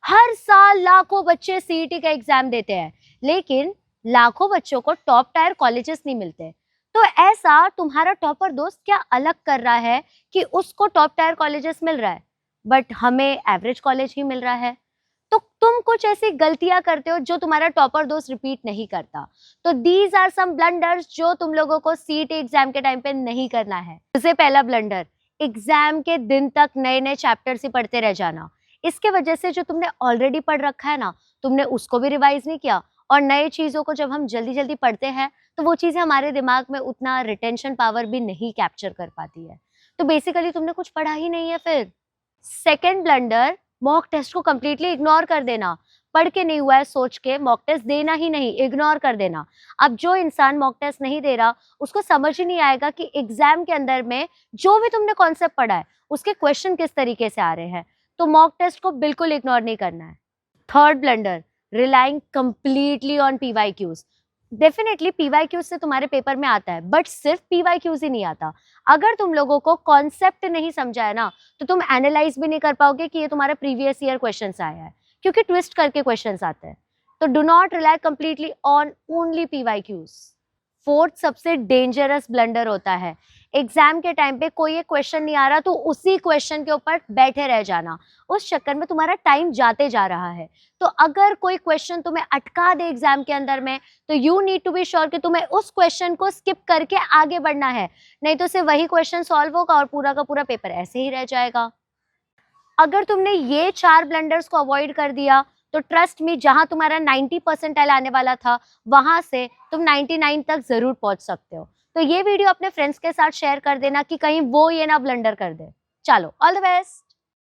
हर साल लाखों बच्चे सीईटी का एग्जाम देते हैं, लेकिन लाखों बच्चों को टॉप टायर कॉलेजेस नहीं मिलते। तो ऐसा तुम्हारा टॉपर दोस्त क्या अलग कर रहा है कि उसको टॉप टायर कॉलेजेस मिल रहा है बट हमें एवरेज कॉलेज ही मिल रहा है? तो तुम कुछ ऐसी गलतियां करते हो जो तुम्हारा टॉपर दोस्त रिपीट नहीं करता। तो दीज आर सम ब्लंडर्स जो तुम लोगों को सीईटी एग्जाम के टाइम पे नहीं करना है। सबसे पहला ब्लंडर, एग्जाम के दिन तक नए नए चैप्टर्स ही पढ़ते रह जाना। इसके वजह से जो तुमने ऑलरेडी पढ़ रखा है ना, तुमने उसको भी रिवाइज नहीं किया। और नए चीजों को जब हम जल्दी जल्दी पढ़ते हैं तो वो चीजें हमारे दिमाग में उतना रिटेंशन पावर भी नहीं कैप्चर कर पाती है। तो बेसिकली तुमने कुछ पढ़ा ही नहीं है फिर। सेकेंड ब्लंडर, मॉक टेस्ट को कंप्लीटली इग्नोर कर देना। पढ़ के नहीं हुआ है सोच के मॉक टेस्ट देना ही नहीं, इग्नोर कर देना। अब जो इंसान मॉक टेस्ट नहीं दे रहा उसको समझ ही नहीं आएगा कि एग्जाम के अंदर में जो भी तुमने कॉन्सेप्ट पढ़ा है उसके क्वेश्चन किस तरीके से आ रहे हैं। तो मॉक टेस्ट को बिल्कुल इग्नोर नहीं करना है। Third blunder, relying completely on PYQs. Definitely PYQs से तुम्हारे पेपर में आता है, बट सिर्फ पीवाईक्यूज ही नहीं आता। अगर तुम लोगों को कॉन्सेप्ट नहीं समझा है ना, तो तुम एनालाइज भी नहीं कर पाओगे कि ये तुम्हारा प्रीवियस ईयर क्वेश्चन आया है, क्योंकि ट्विस्ट करके क्वेश्चन आते हैं। तो do not rely completely on only PYQs. Fourth सबसे डेंजरस ब्लंडर होता है, एग्जाम के टाइम पे कोई एक क्वेश्चन नहीं आ रहा तो उसी क्वेश्चन के ऊपर बैठे रह जाना। उस चक्कर में तुम्हारा टाइम जाते जा रहा है। तो अगर कोई क्वेश्चन तुम्हें अटका दे एग्जाम के अंदर में, तो you need to be sure कि तुम्हें उस क्वेश्चन को स्किप करके आगे बढ़ना है, नहीं तो सिर्फ वही क्वेश्चन सॉल्व होगा और पूरा का पूरा पेपर ऐसे ही रह जाएगा। अगर तुमने ये 4 ब्लंडर्स को अवॉइड कर दिया तो ट्रस्ट मी, जहां तुम्हारा 90 परसेंटाइल आने वाला था वहां से तुम 99 तक जरूर पहुंच सकते हो। तो ये वीडियो अपने फ्रेंड्स के साथ शेयर कर देना कि कहीं वो ये ना ब्लंडर कर दे। चलो, ऑल द बेस्ट।